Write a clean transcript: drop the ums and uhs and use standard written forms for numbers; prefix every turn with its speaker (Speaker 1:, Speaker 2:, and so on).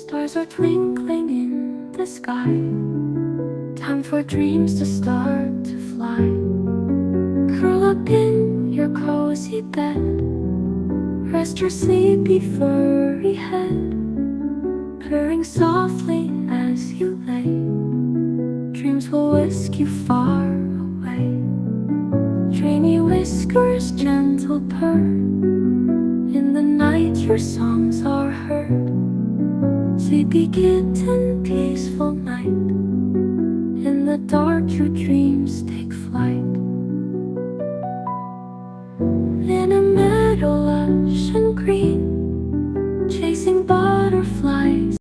Speaker 1: Stars are twinkling in the sky. Time for dreams to start to fly. Curl up in your cozy bed. Rest your sleepy furry head, purring softly as you lay. Dreams will whisk you far away. Dreamy whiskers, gentle purr. In the night your songs are heard. Sleepy kitten, peaceful night. In the dark your dreams take flight. In a meadow lush and green,